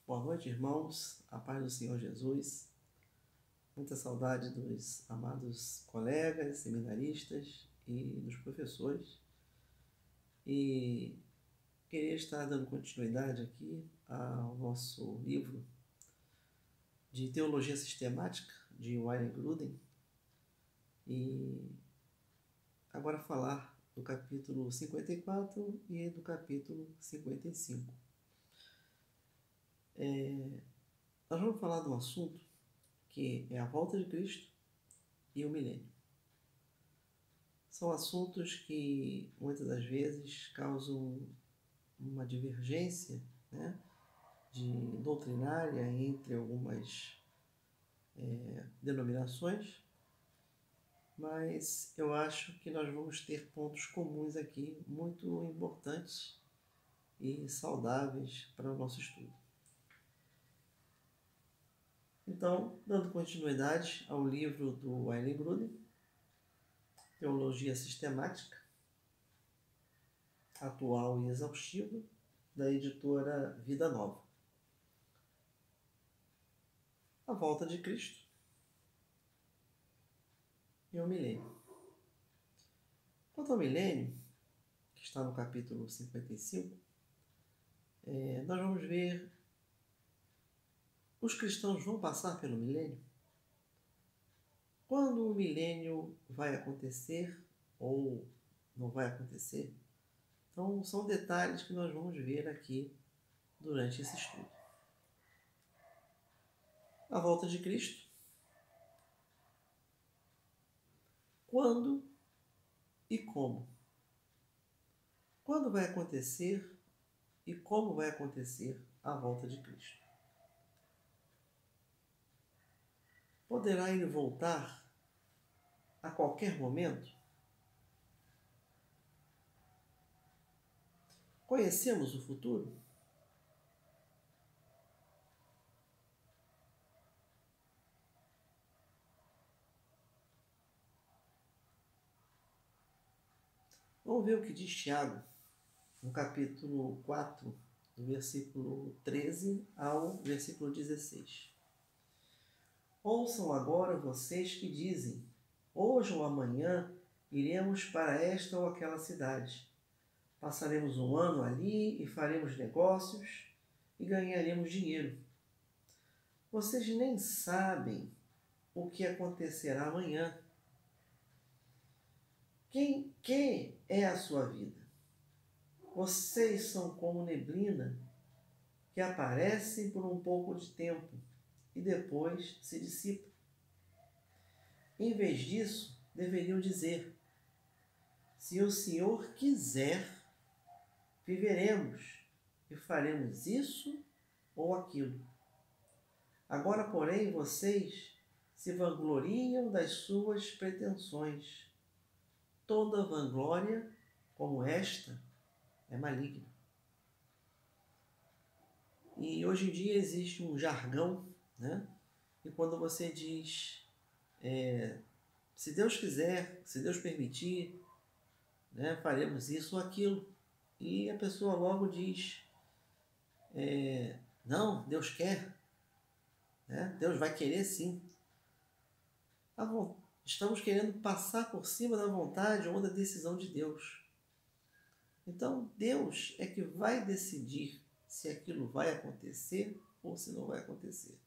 Boa noite, irmãos. A paz do Senhor Jesus. Muita saudade dos amados colegas, seminaristas e dos professores. E queria estar dando continuidade aqui ao nosso livro de Teologia Sistemática, de Wayne Grudem. E agora falar do capítulo 54 e do capítulo 55. Nós vamos falar de um assunto que é a volta de Cristo e o milênio. São assuntos que muitas das vezes causam uma divergência, né, doutrinária entre algumas denominações, mas eu acho que nós vamos ter pontos comuns aqui muito importantes e saudáveis para o nosso estudo. Então, dando continuidade ao livro do Wayne Grudem, Teologia Sistemática, atual e exaustiva, da editora Vida Nova. A volta de Cristo e o milênio. Quanto ao milênio, que está no capítulo 55, nós vamos ver: os cristãos vão passar pelo milênio? Quando o milênio vai acontecer ou não vai acontecer? Então, são detalhes que nós vamos ver aqui durante esse estudo. A volta de Cristo. Quando e como? Quando vai acontecer e como vai acontecer a volta de Cristo? Poderá ele voltar a qualquer momento? Conhecemos o futuro? Vamos ver o que diz Tiago, no capítulo 4, do versículo 13 ao versículo 16. Ouçam agora vocês que dizem: hoje ou amanhã iremos para esta ou aquela cidade. Passaremos um ano ali e faremos negócios e ganharemos dinheiro. Vocês nem sabem o que acontecerá amanhã. Que é a sua vida? Vocês são como neblina que aparece por um pouco de tempo e depois se dissipa. Em vez disso, deveriam dizer: se o Senhor quiser, viveremos e faremos isso ou aquilo. Agora, porém, vocês se vangloriam das suas pretensões. Toda vanglória como esta é maligna. E hoje em dia existe um jargão, né? E quando você diz, se Deus quiser, se Deus permitir, né, faremos isso ou aquilo. E a pessoa logo diz, não, Deus quer, né? Deus vai querer sim. Estamos querendo passar por cima da vontade ou da decisão de Deus. Então, Deus é que vai decidir se aquilo vai acontecer ou se não vai acontecer.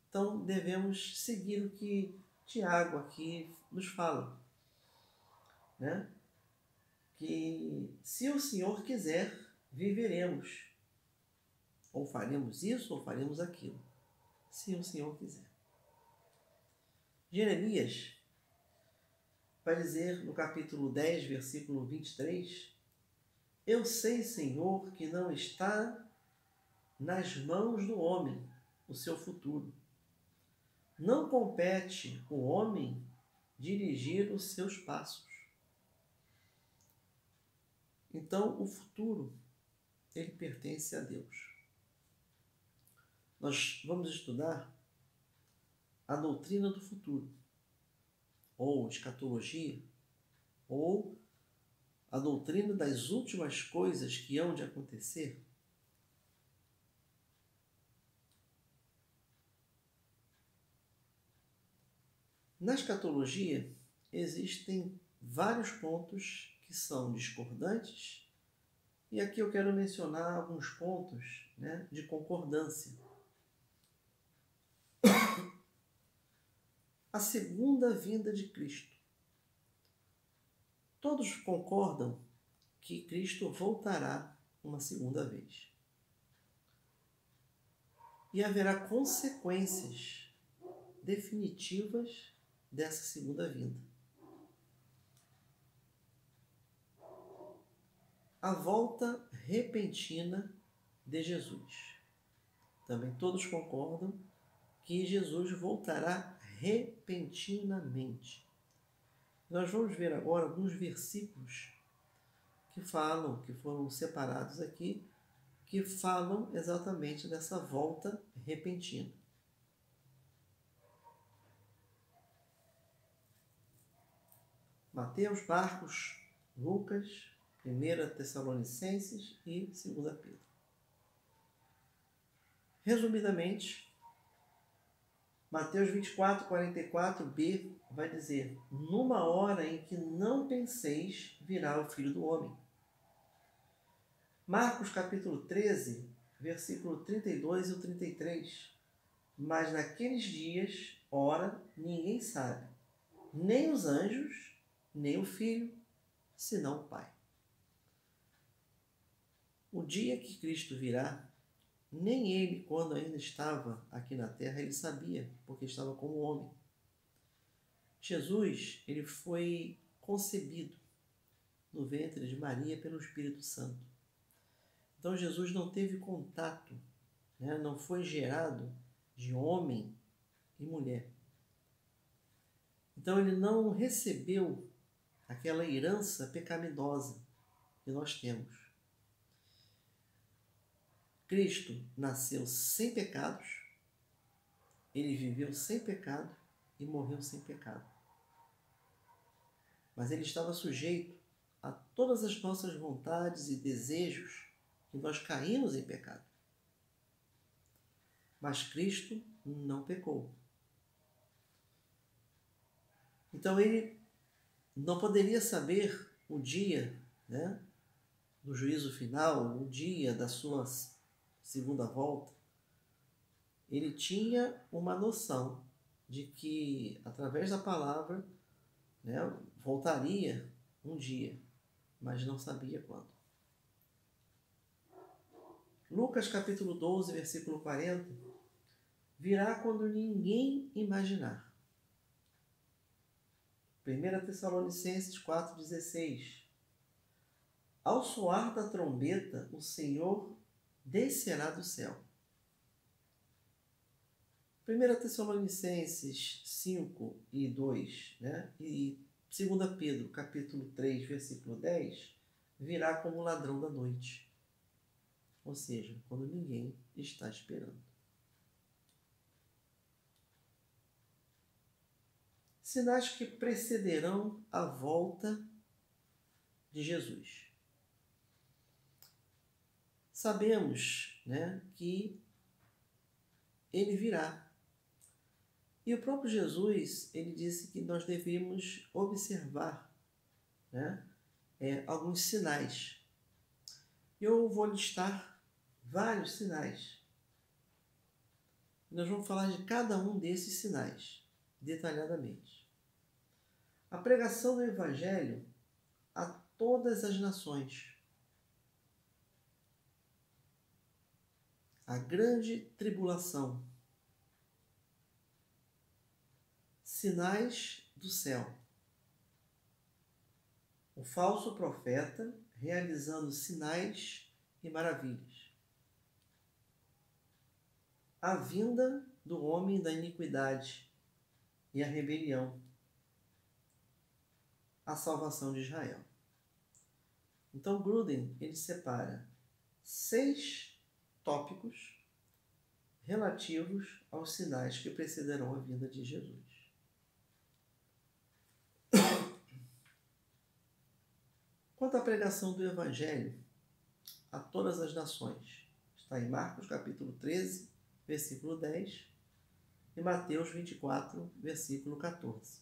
Então, devemos seguir o que Tiago aqui nos fala, né? Que se o Senhor quiser, viveremos. Ou faremos isso ou faremos aquilo, se o Senhor quiser. Jeremias vai dizer no capítulo 10, versículo 23, eu sei, Senhor, que não está nas mãos do homem o seu futuro. Não compete o homem dirigir os seus passos. Então, o futuro, ele pertence a Deus. Nós vamos estudar a doutrina do futuro, ou escatologia, ou a doutrina das últimas coisas que hão de acontecer. Na escatologia, existem vários pontos que são discordantes, e aqui eu quero mencionar alguns pontos, né, de concordância. A segunda vinda de Cristo. Todos concordam que Cristo voltará uma segunda vez. E haverá consequências definitivas dessa segunda vinda. A volta repentina de Jesus. Também todos concordam que Jesus voltará repentinamente. Nós vamos ver agora alguns versículos que foram separados aqui, que falam exatamente dessa volta repentina. Mateus, Marcos, Lucas, 1 Tessalonicenses e 2 Pedro. Resumidamente, Mateus 24, 44b vai dizer: numa hora em que não penseis, virá o Filho do Homem. Marcos capítulo 13, versículo 32 e o 33. Mas naqueles dias, ora, ninguém sabe, nem os anjos, nem o Filho, senão o Pai. O dia que Cristo virá, nem ele, quando ainda estava aqui na terra, ele sabia, porque estava como homem. Jesus, ele foi concebido no ventre de Maria pelo Espírito Santo. Então Jesus não teve contato, né? Não foi gerado de homem e mulher. Então ele não recebeu aquela herança pecaminosa que nós temos. Cristo nasceu sem pecados, ele viveu sem pecado e morreu sem pecado. Mas ele estava sujeito a todas as nossas vontades e desejos que nós caímos em pecado. Mas Cristo não pecou. Então ele não poderia saber o dia, né, do juízo final, o dia da sua segunda volta. Ele tinha uma noção de que, através da palavra, né, voltaria um dia, mas não sabia quando. Lucas capítulo 12, versículo 40, virá quando ninguém imaginar. 1 Tessalonicenses 4,16. Ao soar da trombeta, o Senhor descerá do céu. 1 Tessalonicenses 5 e 2, né? E 2 Pedro, capítulo 3, versículo 10, virá como ladrão da noite. Ou seja, quando ninguém está esperando. Sinais que precederão a volta de Jesus. Sabemos, né, que ele virá. E o próprio Jesus, ele disse que nós devemos observar, né, alguns sinais. Eu vou listar vários sinais. Nós vamos falar de cada um desses sinais, detalhadamente. A pregação do Evangelho a todas as nações. A grande tribulação. Sinais do céu. O falso profeta realizando sinais e maravilhas. A vinda do homem da iniquidade e a rebelião. A salvação de Israel. Então Gruden, ele separa 6 tópicos relativos aos sinais que precederão a vinda de Jesus. Quanto à pregação do Evangelho a todas as nações, está em Marcos capítulo 13, versículo 10, e Mateus 24, versículo 14.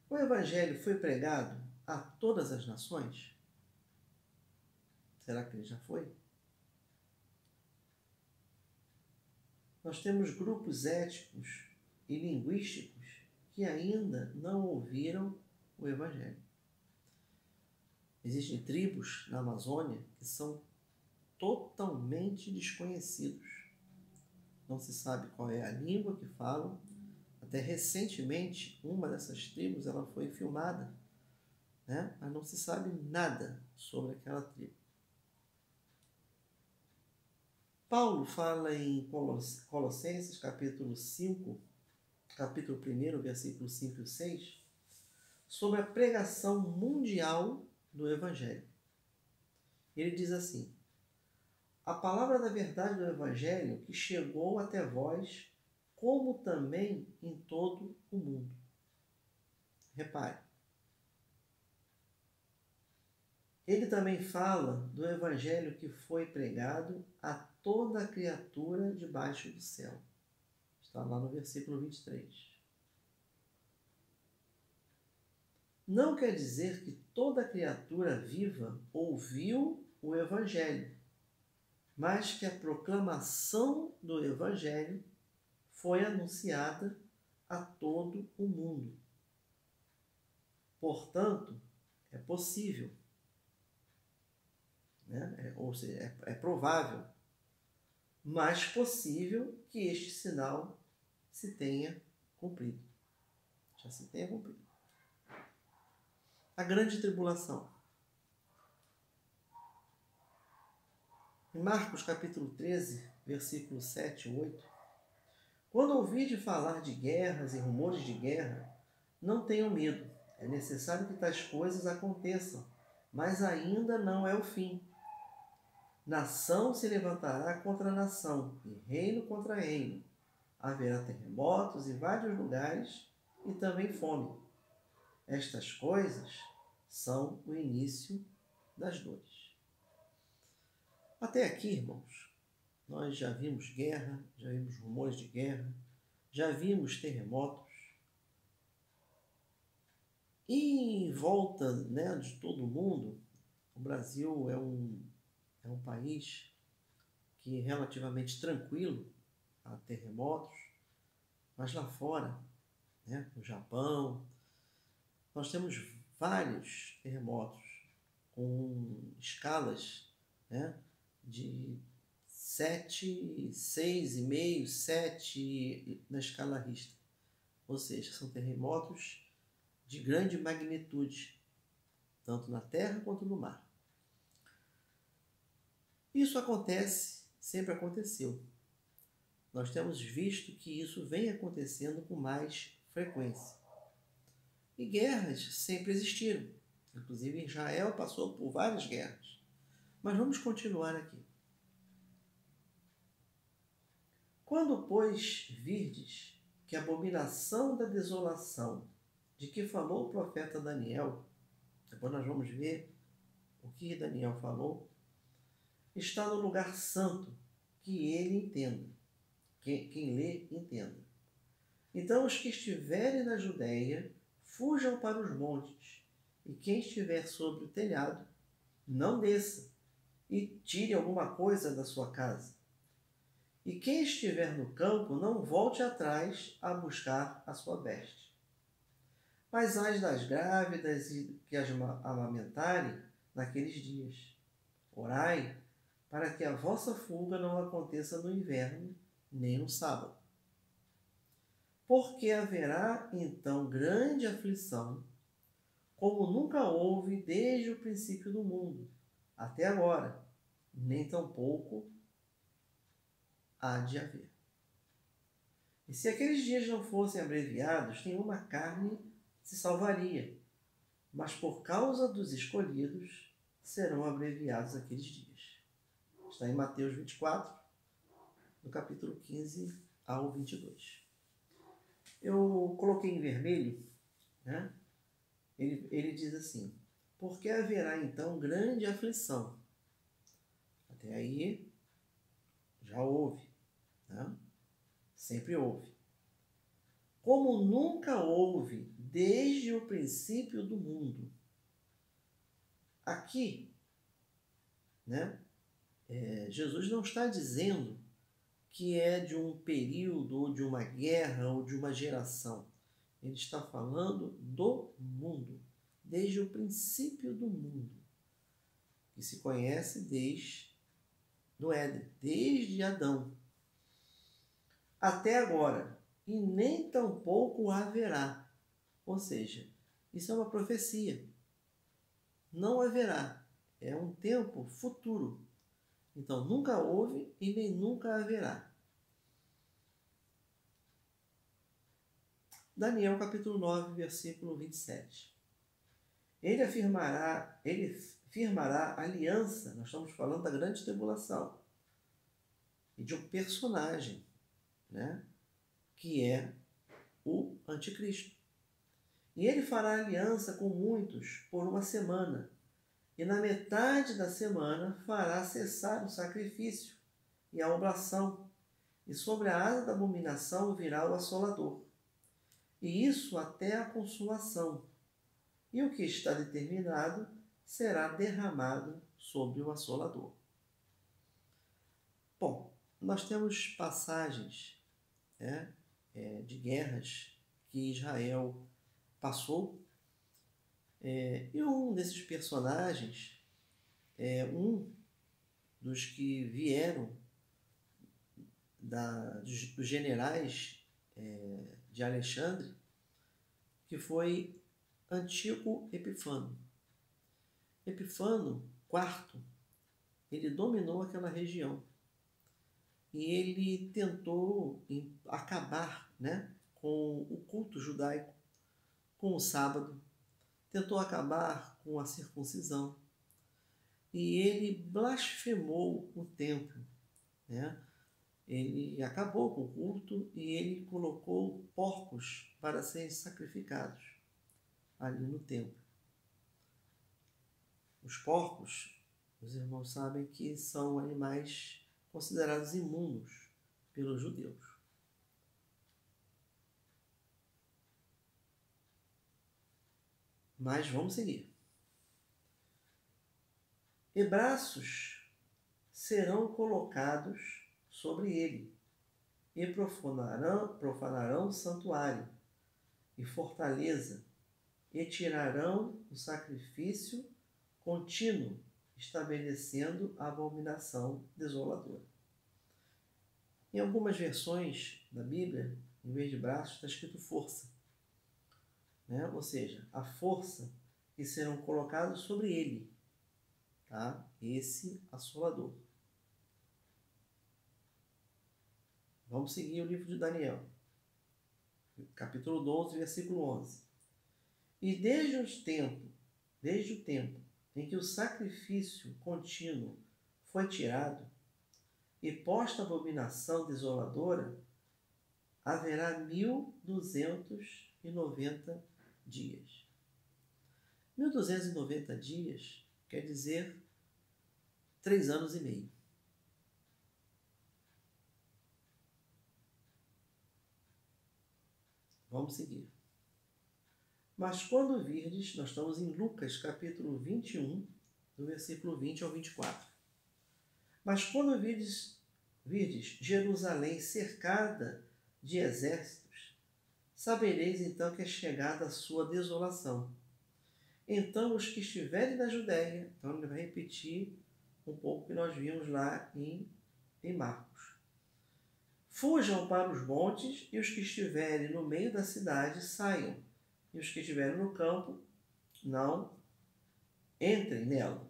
O Evangelho foi pregado a todas as nações? Será que ele já foi? Nós temos grupos étnicos e linguísticos que ainda não ouviram o Evangelho. Existem tribos na Amazônia que são totalmente desconhecidos. Não se sabe qual é a língua que falam. Até recentemente, uma dessas tribos ela foi filmada, né? Mas não se sabe nada sobre aquela tribo. Paulo fala em Colossenses, capítulo 5, capítulo 1, versículo 5 e 6, sobre a pregação mundial do Evangelho. Ele diz assim: a palavra da verdade do Evangelho que chegou até vós, como também em todo o mundo. Repare. Ele também fala do Evangelho que foi pregado a toda criatura debaixo do céu. Está lá no versículo 23. Não quer dizer que toda criatura viva ouviu o Evangelho, mas que a proclamação do Evangelho foi anunciada a todo o mundo. Portanto, é possível, né? Ou seja, é provável, mas possível que este sinal se tenha cumprido. Já se tenha cumprido. A grande tribulação. Em Marcos capítulo 13, versículos 7 e 8, quando ouvirdes falar de guerras e rumores de guerra, não tenham medo. É necessário que tais coisas aconteçam, mas ainda não é o fim. Nação se levantará contra nação, e reino contra reino. Haverá terremotos em vários lugares e também fome. Estas coisas são o início das dores. Até aqui, irmãos, nós já vimos guerra, já vimos rumores de guerra, já vimos terremotos. E em volta, né, de todo mundo, o Brasil é um país que é relativamente tranquilo a terremotos, mas lá fora, né, no Japão, nós temos vários terremotos com escalas, né, de 7, 6,5, 7 na escala Richter. Ou seja, são terremotos de grande magnitude, tanto na terra quanto no mar. Isso acontece, sempre aconteceu. Nós temos visto que isso vem acontecendo com mais frequência. E guerras sempre existiram. Inclusive, Israel passou por várias guerras. Mas vamos continuar aqui. Quando, pois, virdes que a abominação da desolação de que falou o profeta Daniel, depois nós vamos ver o que Daniel falou, está no lugar santo, que ele entenda, quem lê, entenda. Então os que estiverem na Judéia, fujam para os montes, e quem estiver sobre o telhado, não desça, e tire alguma coisa da sua casa. E quem estiver no campo, não volte atrás a buscar a sua veste. Mas ai das grávidas e que as amamentarem naqueles dias. Orai para que a vossa fuga não aconteça no inverno, nem no sábado. Porque haverá então grande aflição, como nunca houve desde o princípio do mundo, até agora, nem tampouco há de haver. E se aqueles dias não fossem abreviados, nenhuma carne se salvaria, mas por causa dos escolhidos serão abreviados aqueles dias. Está em Mateus 24, no capítulo 15 ao 22. Eu coloquei em vermelho, né? Ele diz assim: porque haverá então grande aflição. Até aí Já houve, né? Sempre houve. Como nunca houve desde o princípio do mundo. Aqui, né, Jesus não está dizendo que é de um período, ou de uma guerra, ou de uma geração. Ele está falando do mundo, desde o princípio do mundo, que se conhece desde do Éden, desde Adão, até agora, e nem tampouco haverá. Ou seja, isso é uma profecia. Não haverá. É um tempo futuro. Então, nunca houve e nem nunca haverá. Daniel capítulo 9, versículo 27. Ele firmará aliança, nós estamos falando da grande tribulação, e de um personagem, né, que é o anticristo. E ele fará aliança com muitos por uma semana, e na metade da semana fará cessar o sacrifício e a oblação, e sobre a asa da abominação virá o assolador. E isso até a consolação. E o que está determinado será derramado sobre o assolador. Bom, nós temos passagens, né, de guerras que Israel passou. E um desses personagens, um dos que vieram dos generais de Alexandre, que foi Antíoco Epifano. Epifano IV, ele dominou aquela região e ele tentou acabar, né, com o culto judaico, com o sábado, tentou acabar com a circuncisão e ele blasfemou o templo, né? Ele acabou com o culto e ele colocou porcos para serem sacrificados ali no templo. Os porcos, os irmãos sabem que são animais considerados imundos pelos judeus. Mas vamos seguir. E braços serão colocados sobre ele, e profanarão o santuário e fortaleza, e tirarão o sacrifício contínuo, estabelecendo a abominação desoladora. Em algumas versões da Bíblia, em vez de braços, está escrito força, né? Ou seja, a força que serão colocados sobre ele, tá? Esse assolador. Vamos seguir o livro de Daniel, capítulo 12, versículo 11. E desde o tempo em que o sacrifício contínuo foi tirado e posta a abominação desoladora, haverá 1290 dias. 1290 dias quer dizer 3 anos e meio. Vamos seguir. Mas quando virdes, nós estamos em Lucas capítulo 21, do versículo 20 ao 24. Mas quando virdes Jerusalém cercada de exércitos, sabereis então que é chegada a sua desolação. Então os que estiverem na Judéia, então ele vai repetir um pouco o que nós vimos lá em Marcos. Fujam para os montes, e os que estiverem no meio da cidade saiam, e os que estiverem no campo não entrem nela,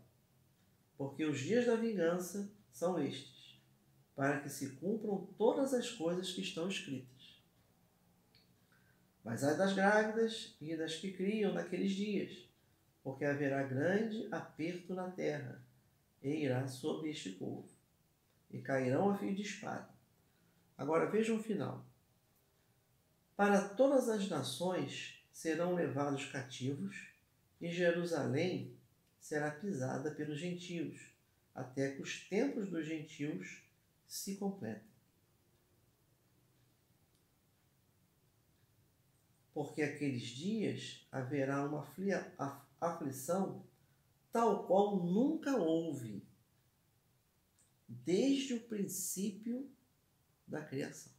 porque os dias da vingança são estes, para que se cumpram todas as coisas que estão escritas. Mas ai das grávidas e das que criam naqueles dias, porque haverá grande aperto na terra, e irá sobre este povo, e cairão a fio de espada. Agora vejam o final. Para todas as nações serão levados cativos, e Jerusalém será pisada pelos gentios, até que os templos dos gentios se completem. Porque aqueles dias haverá uma aflição tal qual nunca houve, desde o princípio da criação.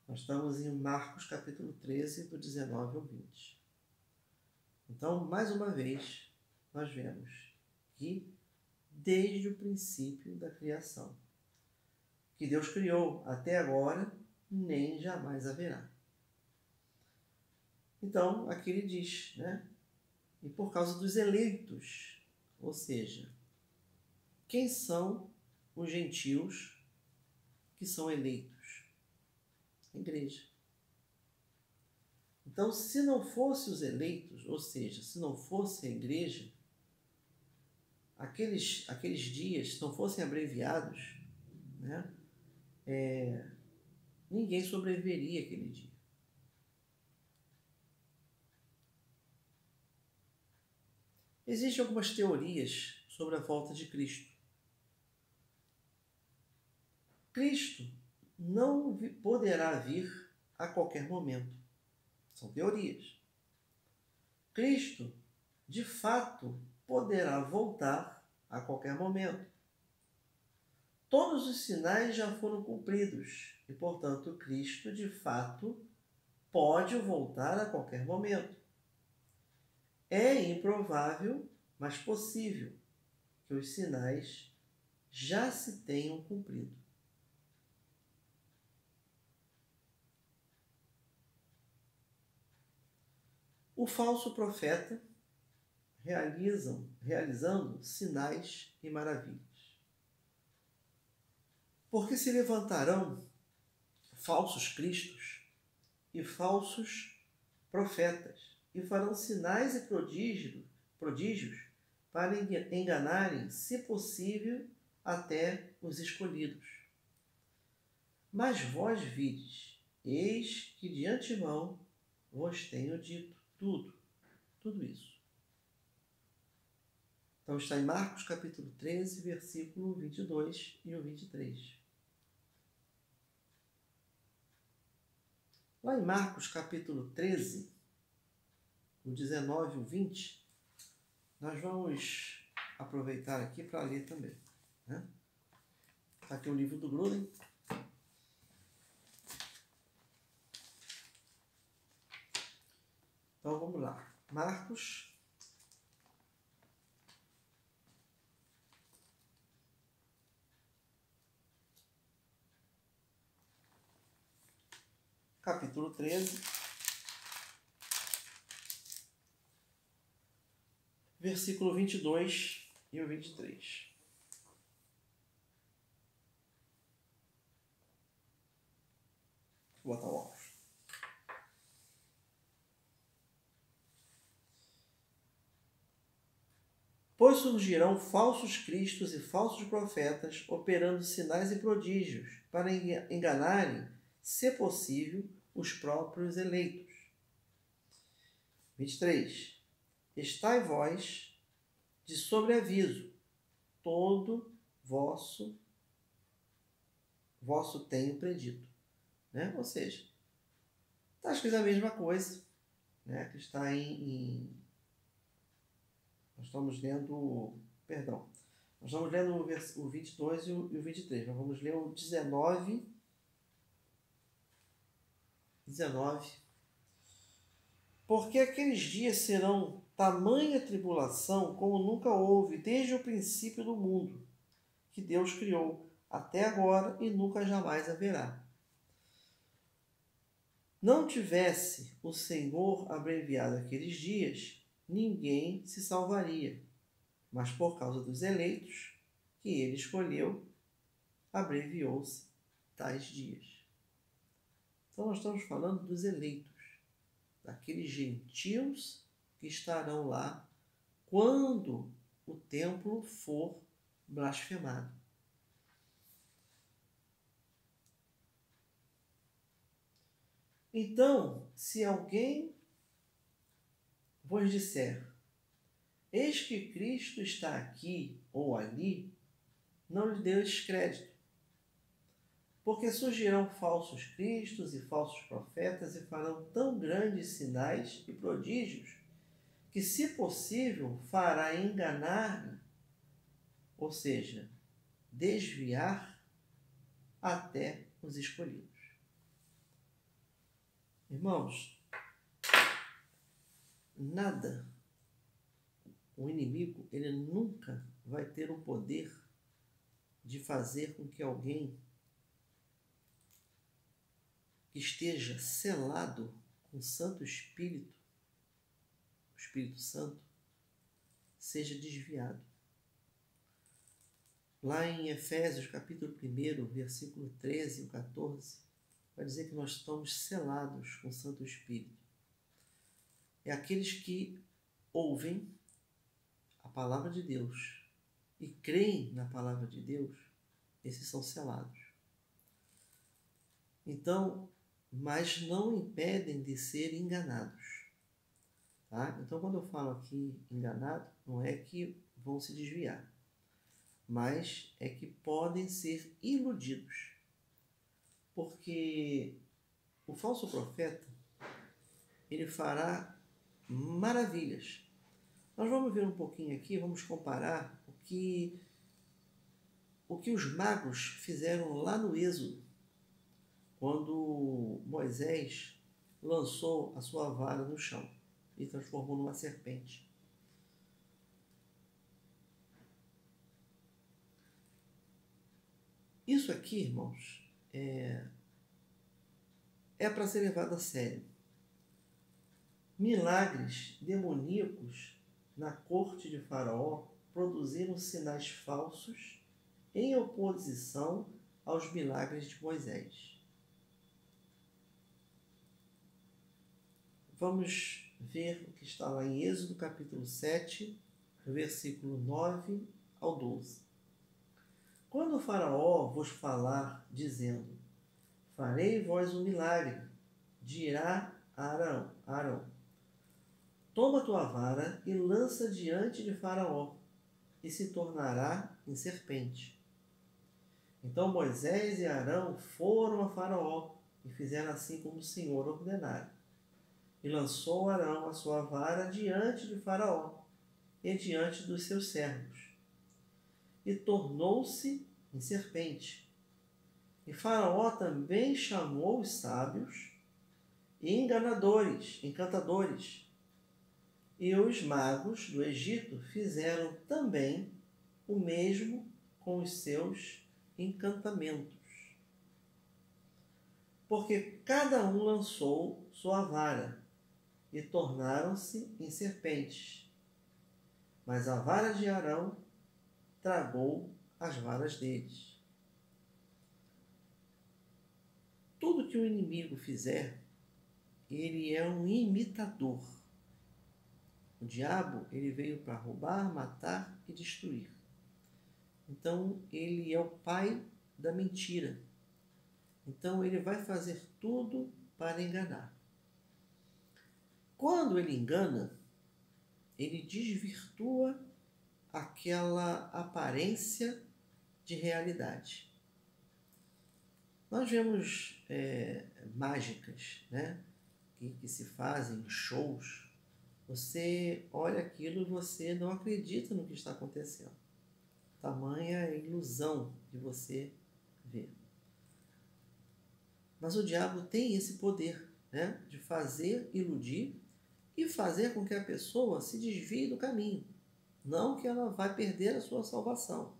Nós estamos em Marcos capítulo 13, do 19 ao 20. Então, mais uma vez, nós vemos que desde o princípio da criação, que Deus criou até agora, nem jamais haverá. Então, aqui ele diz, né? E por causa dos eleitos, ou seja, quem são os gentios que são eleitos? A igreja. Então, se não fossem os eleitos, ou seja, se não fosse a igreja, aqueles dias, se não fossem abreviados, né, ninguém sobreviveria aquele dia. Existem algumas teorias sobre a volta de Cristo. Cristo não poderá vir a qualquer momento. São teorias. Cristo, de fato, poderá voltar a qualquer momento. Todos os sinais já foram cumpridos e, portanto, Cristo, de fato, pode voltar a qualquer momento. É improvável, mas possível, que os sinais já se tenham cumprido. O falso profeta realizando sinais e maravilhas. Porque se levantarão falsos cristos e falsos profetas e farão sinais e prodígios para enganarem, se possível, até os escolhidos. Mas vós vides, eis que de antemão vos tenho dito tudo isso. Então está em Marcos capítulo 13, versículo 22 e o 23. Lá em Marcos capítulo 13, o 19 e o 20, nós vamos aproveitar aqui para ler também. Né? Está aqui o livro do Gruden. Então vamos lá. Marcos capítulo 13, versículo 22 e o 23. Vou botar o óculos. Pois surgirão falsos cristos e falsos profetas, operando sinais e prodígios, para enganarem, se possível, os próprios eleitos. 23. Estai vós de sobreaviso, todo vosso tenho predito. Né? Ou seja, está escrito a mesma coisa, né? Que está nós estamos lendo, nós estamos lendo o 22 e o 23. Nós vamos ler o 19. Porque aqueles dias serão tamanha tribulação como nunca houve desde o princípio do mundo, que Deus criou, até agora e nunca jamais haverá. Não tivesse o Senhor abreviado aqueles dias, ninguém se salvaria, mas por causa dos eleitos que ele escolheu, abreviou-se tais dias. Então nós estamos falando dos eleitos, daqueles gentios que estarão lá quando o templo for blasfemado. Então, se alguém vos disser, eis que Cristo está aqui ou ali, não lhe deu esse crédito. Porque surgirão falsos cristos e falsos profetas e farão tão grandes sinais e prodígios que, se possível, fará enganar, ou seja, desviar até os escolhidos. Irmãos, nada, o inimigo, ele nunca vai ter o poder de fazer com que alguém que esteja selado com o Santo Espírito, o Espírito Santo, seja desviado. Lá em Efésios, capítulo 1, versículo 13 e 14, vai dizer que nós estamos selados com o Santo Espírito. É aqueles que ouvem a palavra de Deus e creem na palavra de Deus, esses são selados. Então, mas não impedem de ser enganados. Tá? Então, quando eu falo aqui enganado, não é que vão se desviar, mas é que podem ser iludidos. Porque o falso profeta, ele fará maravilhas. Nós vamos ver um pouquinho aqui, vamos comparar o que os magos fizeram lá no Êxodo, quando Moisés lançou a sua vara no chão e transformou numa serpente. Isso aqui, irmãos, é para ser levado a sério. Milagres demoníacos na corte de Faraó produziram sinais falsos em oposição aos milagres de Moisés. Vamos ver o que está lá em Êxodo capítulo 7, versículo 9 ao 12. Quando o Faraó vos falar, dizendo, farei vós um milagre, dirá a Arão, toma tua vara e lança diante de Faraó, e se tornará em serpente. Então Moisés e Arão foram a Faraó, e fizeram assim como o Senhor ordenara. E lançou Arão a sua vara diante de Faraó, e diante dos seus servos, e tornou-se em serpente. E Faraó também chamou os sábios e encantadores, e os magos do Egito fizeram também o mesmo com os seus encantamentos. Porque cada um lançou sua vara, e tornaram-se em serpentes. Mas a vara de Arão tragou as varas deles. Tudo que o inimigo fizer, ele é um imitador. O diabo, ele veio para roubar, matar e destruir. Então, ele é o pai da mentira. Então, ele vai fazer tudo para enganar. Quando ele engana, ele desvirtua aquela aparência de realidade. Nós vemos mágicas, né, que se fazem em shows. Você olha aquilo e você não acredita no que está acontecendo. Tamanha a ilusão de você ver. Mas o diabo tem esse poder, né, de fazer iludir e fazer com que a pessoa se desvie do caminho. Não que ela vai perder a sua salvação,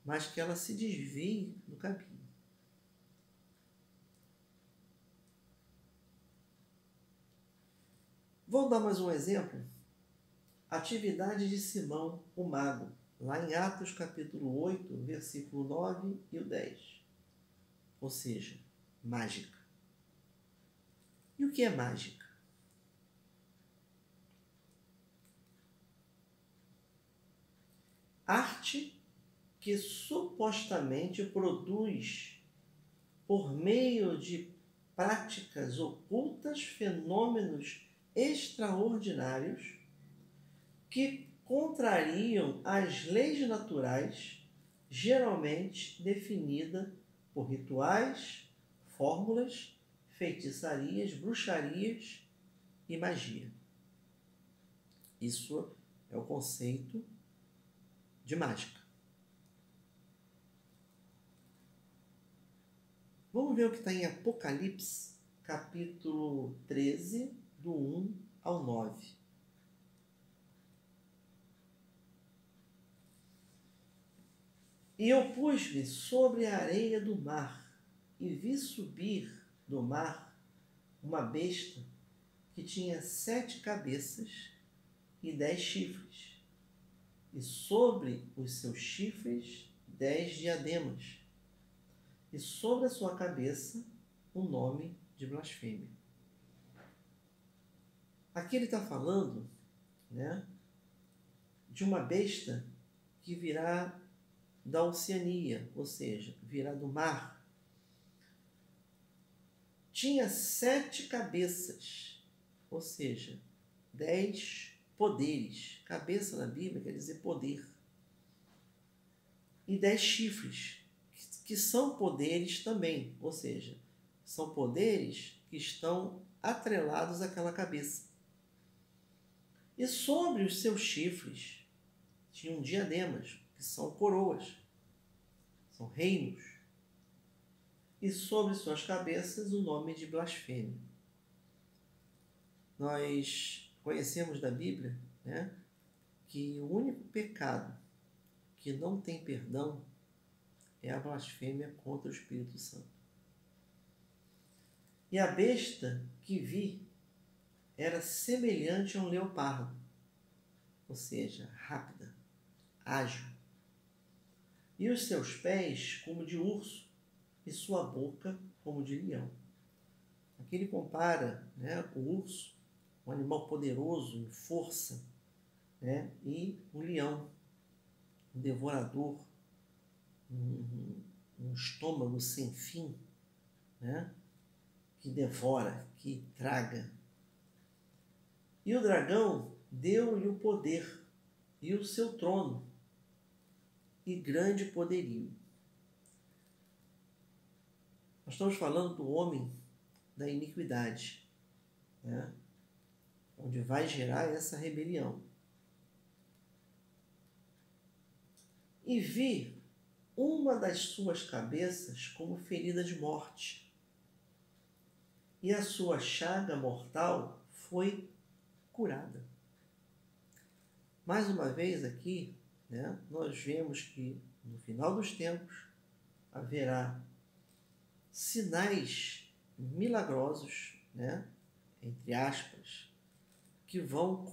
mas que ela se desvie do caminho. Vou dar mais um exemplo. Atividade de Simão, o mago, lá em Atos capítulo 8, versículo 9 e o 10. Ou seja, mágica. E o que é mágica? Arte que supostamente produz, por meio de práticas ocultas, fenômenos extraordinários que contrariam as leis naturais, geralmente definida por rituais, fórmulas, feitiçarias, bruxarias e magia. Isso é o conceito de mágica. Vamos ver o que está em Apocalipse, capítulo 13, do 1 ao 9. E eu pus-me sobre a areia do mar, e vi subir do mar uma besta que tinha 7 cabeças e 10 chifres, e sobre os seus chifres 10 diademas, e sobre a sua cabeça um nome de blasfêmia. Aqui ele está falando, né, de uma besta que virá da Oceania, ou seja, virá do mar. Tinha 7 cabeças, ou seja, 10 poderes. Cabeça na Bíblia quer dizer poder. E 10 chifres, que são poderes também, ou seja, são poderes que estão atrelados àquela cabeça. E sobre os seus chifres tinham diademas, que são coroas, são reinos. E sobre suas cabeças o nome de blasfêmia. Nós conhecemos da Bíblia, né, que o único pecado que não tem perdão é a blasfêmia contra o Espírito Santo. E a besta que vi era semelhante a um leopardo, ou seja, rápida, ágil. E os seus pés como de urso, e sua boca como de leão. Aqui ele compara, né, o urso, um animal poderoso em força, né, e um leão, um devorador, um estômago sem fim, né, que devora, que traga. E o dragão deu-lhe o poder e o seu trono e grande poderio. Nós estamos falando do homem da iniquidade, né, onde vai gerar essa rebelião. E vi uma das suas cabeças como ferida de morte, e a sua chaga mortal foi curada. Mais uma vez aqui, né, nós vemos que no final dos tempos haverá sinais milagrosos, né, entre aspas, que vão